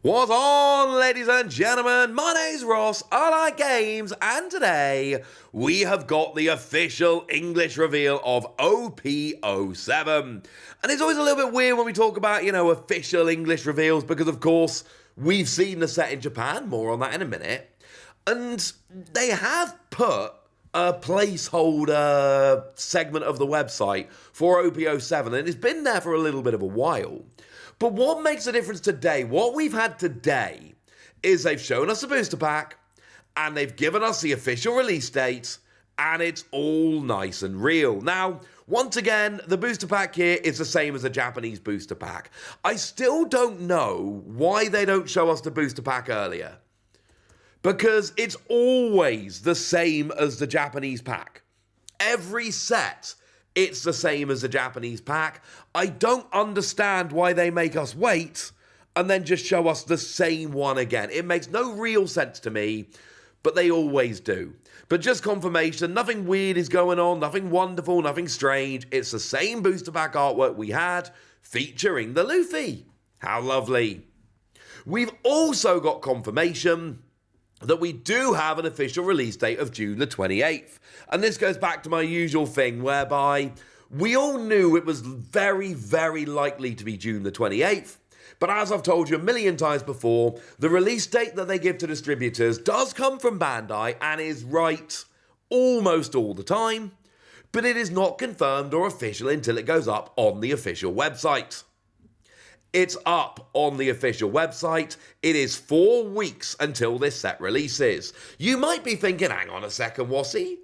What's on, ladies and gentlemen? My name's Ross, I like games, and today we have got the official English reveal of OP-07. And it's always a little bit weird when we talk about, official English reveals, because of course, we've seen the set in Japan, more on that in a minute, and they have put a placeholder segment of the website for OP-07, and it's been there for a little bit of a while. But what makes a difference today, what we've had today, is they've shown us a booster pack, and they've given us the official release date, and it's all nice and real. Now, once again, the booster pack here is the same as the Japanese booster pack. I still don't know why they don't show us the booster pack earlier, because it's always the same as the Japanese pack. Every set, it's the same as the Japanese pack. I don't understand why they make us wait and then just show us the same one again. It makes no real sense to me, but they always do. But just confirmation, nothing weird is going on, nothing wonderful, nothing strange. It's the same booster pack artwork we had, featuring the Luffy. How lovely. We've also got confirmation that we do have an official release date of June the 28th. And this goes back to my usual thing whereby we all knew it was very, very likely to be June the 28th. But as I've told you a million times before, the release date that they give to distributors does come from Bandai and is right almost all the time. But it is not confirmed or official until it goes up on the official website. It's up on the official website. It is 4 weeks until this set releases. You might be thinking, hang on a second, Wassy.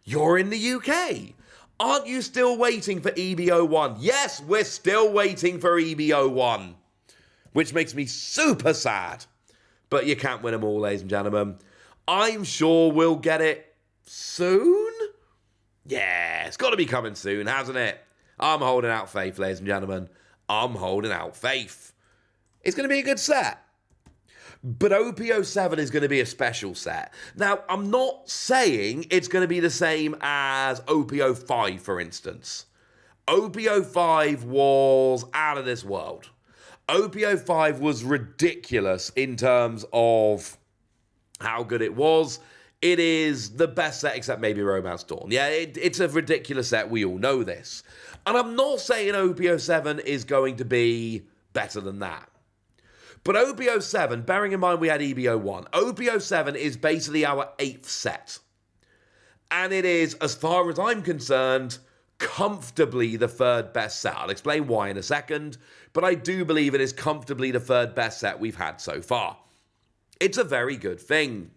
You're in the UK. Aren't you still waiting for EB-01? Yes, we're still waiting for EB-01. Which makes me super sad. But you can't win them all, ladies and gentlemen. I'm sure we'll get it soon? Yeah, it's got to be coming soon, hasn't it? I'm holding out faith, ladies and gentlemen. I'm holding out faith. It's going to be a good set. But OP-07 is going to be a special set. Now, I'm not saying it's going to be the same as OP-05, for instance. OP-05 was out of this world. OP-05 was ridiculous in terms of how good it was. It is the best set except maybe Romance Dawn. Yeah, it's a ridiculous set. We all know this. And I'm not saying OP-07 is going to be better than that. But OP-07, bearing in mind we had EB-01, OP-07 is basically our 8th set. And it is, as far as I'm concerned, comfortably the 3rd best set. I'll explain why in a second, but I do believe it is comfortably the 3rd best set we've had so far. It's a very good thing.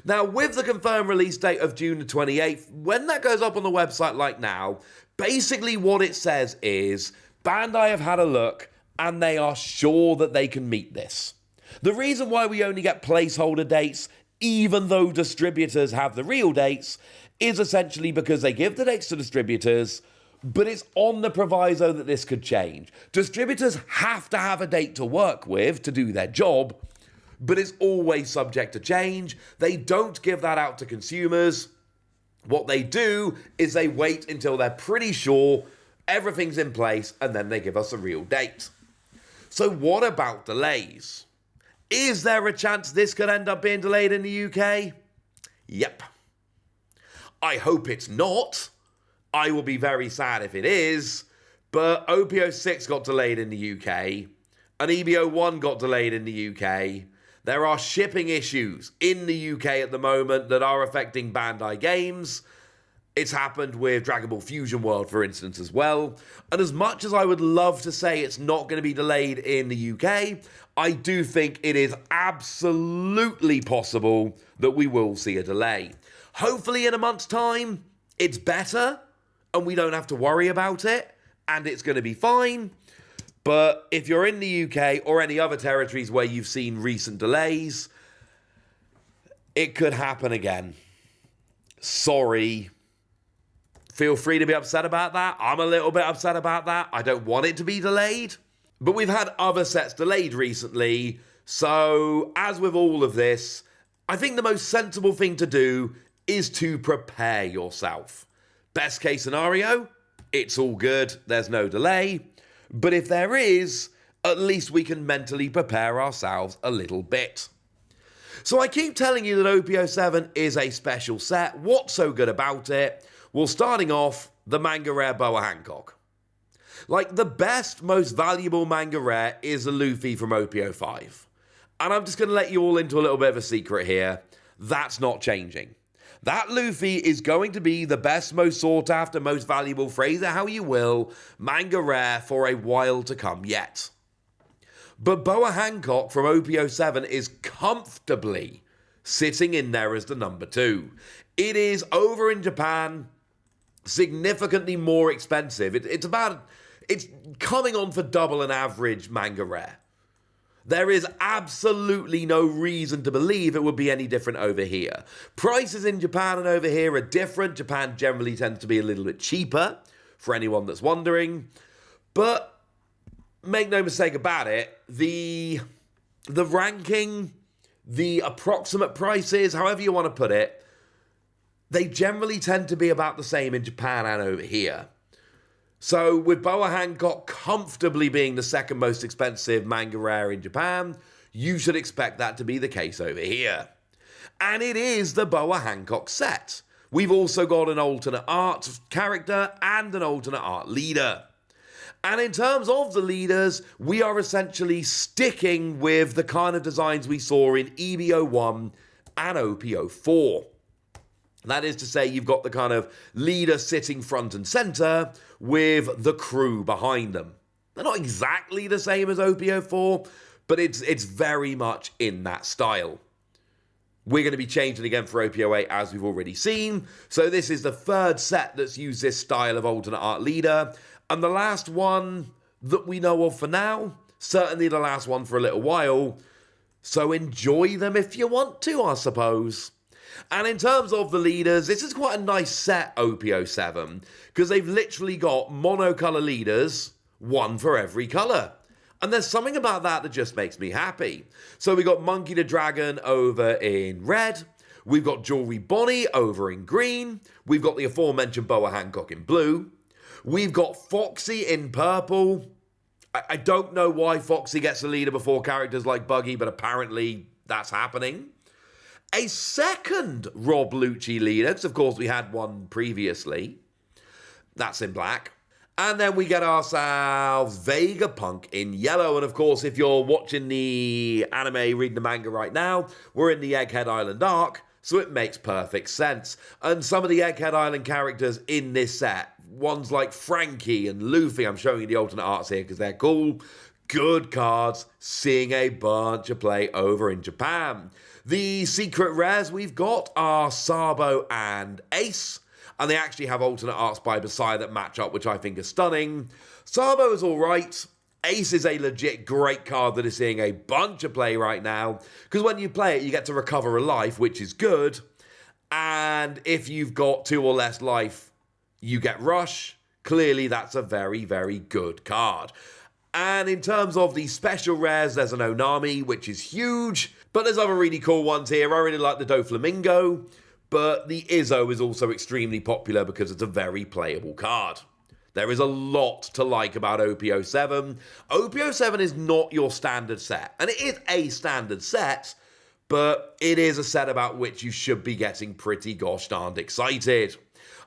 Now, with the confirmed release date of June the 28th, when that goes up on the website like now, basically what it says is Bandai have had a look and they are sure that they can meet this. The reason why we only get placeholder dates, even though distributors have the real dates, is essentially because they give the dates to distributors, but it's on the proviso that this could change. Distributors have to have a date to work with to do their job, but it's always subject to change. They don't give that out to consumers. What they do is they wait until they're pretty sure everything's in place and then they give us a real date. So what about delays? Is there a chance this could end up being delayed in the UK? Yep. I hope it's not. I will be very sad if it is. But OP-06 got delayed in the UK. And EB-01 got delayed in the UK. There are shipping issues in the UK at the moment that are affecting Bandai games. It's happened with Dragon Ball Fusion World, for instance, as well. And as much as I would love to say it's not going to be delayed in the UK, I do think it is absolutely possible that we will see a delay. Hopefully in a month's time, it's better and we don't have to worry about it and it's going to be fine. But if you're in the UK or any other territories where you've seen recent delays, it could happen again. Sorry. Feel free to be upset about that. I'm a little bit upset about that. I don't want it to be delayed. But we've had other sets delayed recently. So, as with all of this, I think the most sensible thing to do is to prepare yourself. Best case scenario, it's all good. There's no delay. But if there is, At least we can mentally prepare ourselves a little bit. So I keep telling you that OP-07 is a special set. What's so good about it? Well, starting off, the Manga Rare Boa Hancock. Like, the best, most valuable Manga Rare is the Luffy from OP-05. And I'm just going to let you all into a little bit of a secret here. That's not changing. That Luffy is going to be the best, most sought after, most valuable, phrase it how you will, Manga Rare for a while to come yet. But Boa Hancock from OP-07 is comfortably sitting in there as the number 2. It is over in Japan, significantly more expensive. It's coming on for double an average Manga Rare. There is absolutely no reason to believe it would be any different over here. Prices in Japan and over here are different. Japan generally tends to be a little bit cheaper, for anyone that's wondering. But make no mistake about it, the ranking, the approximate prices, however you want to put it, they generally tend to be about the same in Japan and over here. So with Boa Hancock comfortably being the second most expensive Manga Rare in Japan, you should expect that to be the case over here. And it is the Boa Hancock set. We've also got an alternate art character and an alternate art leader. And in terms of the leaders, we are essentially sticking with the kind of designs we saw in EB-01 and OP-04. That is to say, you've got the kind of leader sitting front and center with the crew behind them. They're not exactly the same as OP-04, but it's very much in that style. We're going to be changing again for OP-08 as we've already seen. So this is the third set that's used this style of alternate art leader. And the last one that we know of for now, certainly the last one for a little while. So enjoy them if you want to, I suppose. And in terms of the leaders, this is quite a nice set, OP-07, because they've literally got monocolor leaders, one for every color. And there's something about that that just makes me happy. So we got Monkey the Dragon over in red. We've got Jewelry Bonnie over in green. We've got the aforementioned Boa Hancock in blue. We've got Foxy in purple. I don't know why Foxy gets a leader before characters like Buggy, but apparently that's happening. A second Rob Lucci leader, because of course we had one previously. That's in black. And then we get ourselves Vegapunk in yellow. And of course, if you're watching the anime, reading the manga right now, we're in the Egghead Island arc, so it makes perfect sense. And some of the Egghead Island characters in this set, ones like Frankie and Luffy, I'm showing you the alternate arts here because they're cool. Good cards, seeing a bunch of play over in Japan. The secret rares we've got are Sabo and Ace, and they actually have alternate arts by Basai that match up, which I think is stunning. Sabo is alright. Ace is a legit great card that is seeing a bunch of play right now, because when you play it, you get to recover a life, which is good, and if you've got 2 or less life, you get Rush. Clearly, that's a very, very good card. And in terms of the special rares, there's an Onami, which is huge, but there's other really cool ones here. I really like the Doflamingo, but the Izzo is also extremely popular because it's a very playable card. There is a lot to like about OP-07. OP-07 is not your standard set, and it is a standard set, but it is a set about which you should be getting pretty gosh darned excited.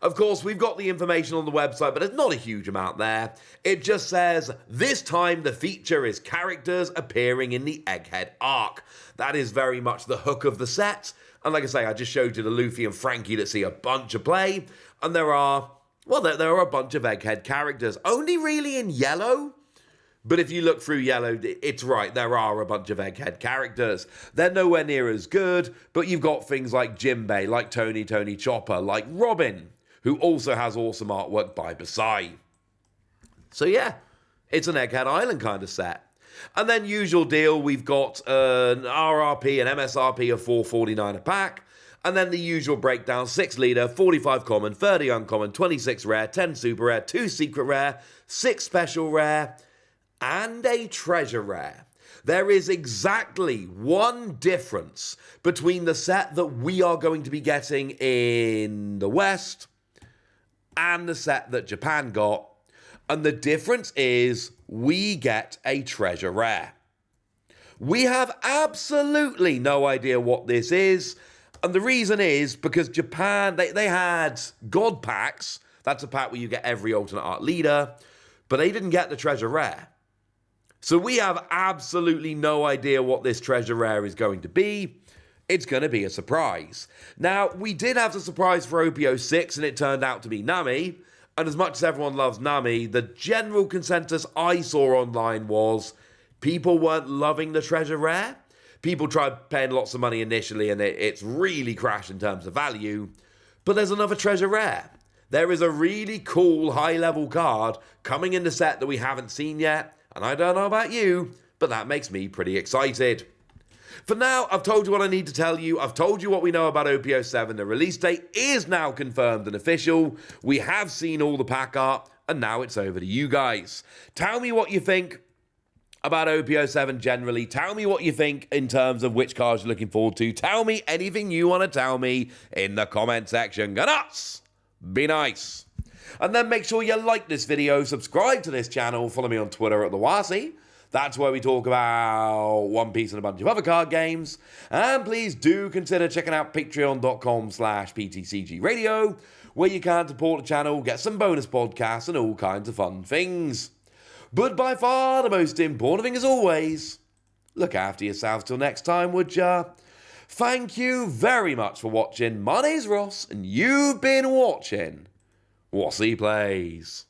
Of course, we've got the information on the website, but there's not a huge amount there. It just says, this time the feature is characters appearing in the Egghead Arc. That is very much the hook of the set. And like I say, I just showed you the Luffy and Frankie that see a bunch of play. And there are a bunch of Egghead characters. Only really in yellow. But if you look through yellow, it's right, there are a bunch of Egghead characters. They're nowhere near as good, but you've got things like Jinbei, like Tony Chopper, like Robin, who also has awesome artwork by Basai. So yeah, it's an Egghead Island kind of set. And then usual deal, we've got an RRP and MSRP of $4.49 a pack. And then the usual breakdown, 6 leader, 45 common, 30 uncommon, 26 rare, 10 super rare, 2 secret rare, 6 special rare, and a treasure rare. There is exactly one difference between the set that we are going to be getting in the West and the set that Japan got. And the difference is we get a treasure rare. We have absolutely no idea what this is, and the reason is because Japan, they had God packs. That's a pack where you get every alternate art leader, but they didn't get the treasure rare. So we have absolutely no idea what this treasure rare is going to be. It's going to be a surprise. Now, we did have the surprise for OP-06, and it turned out to be Nami. And as much as everyone loves Nami, the general consensus I saw online was people weren't loving the treasure rare. People tried paying lots of money initially, and it's really crashed in terms of value. But there's another treasure rare. There is a really cool high-level card coming in the set that we haven't seen yet. And I don't know about you, but that makes me pretty excited. For now, I've told you what I need to tell you. I've told you what we know about OP-07. The release date is now confirmed and official. We have seen all the pack art, and now it's over to you guys. Tell me what you think about OP-07 generally. Tell me what you think in terms of which cards you're looking forward to. Tell me anything you want to tell me in the comment section. Go nuts! Be nice. And then make sure you like this video, subscribe to this channel, follow me on Twitter at TheWasi. That's where we talk about One Piece and a bunch of other card games. And please do consider checking out patreon.com/PTCG Radio, where you can support the channel, get some bonus podcasts, and all kinds of fun things. But by far the most important thing as always, look after yourselves till next time, would ya? Thank you very much for watching. My name's Ross, and you've been watching Wasi Plays.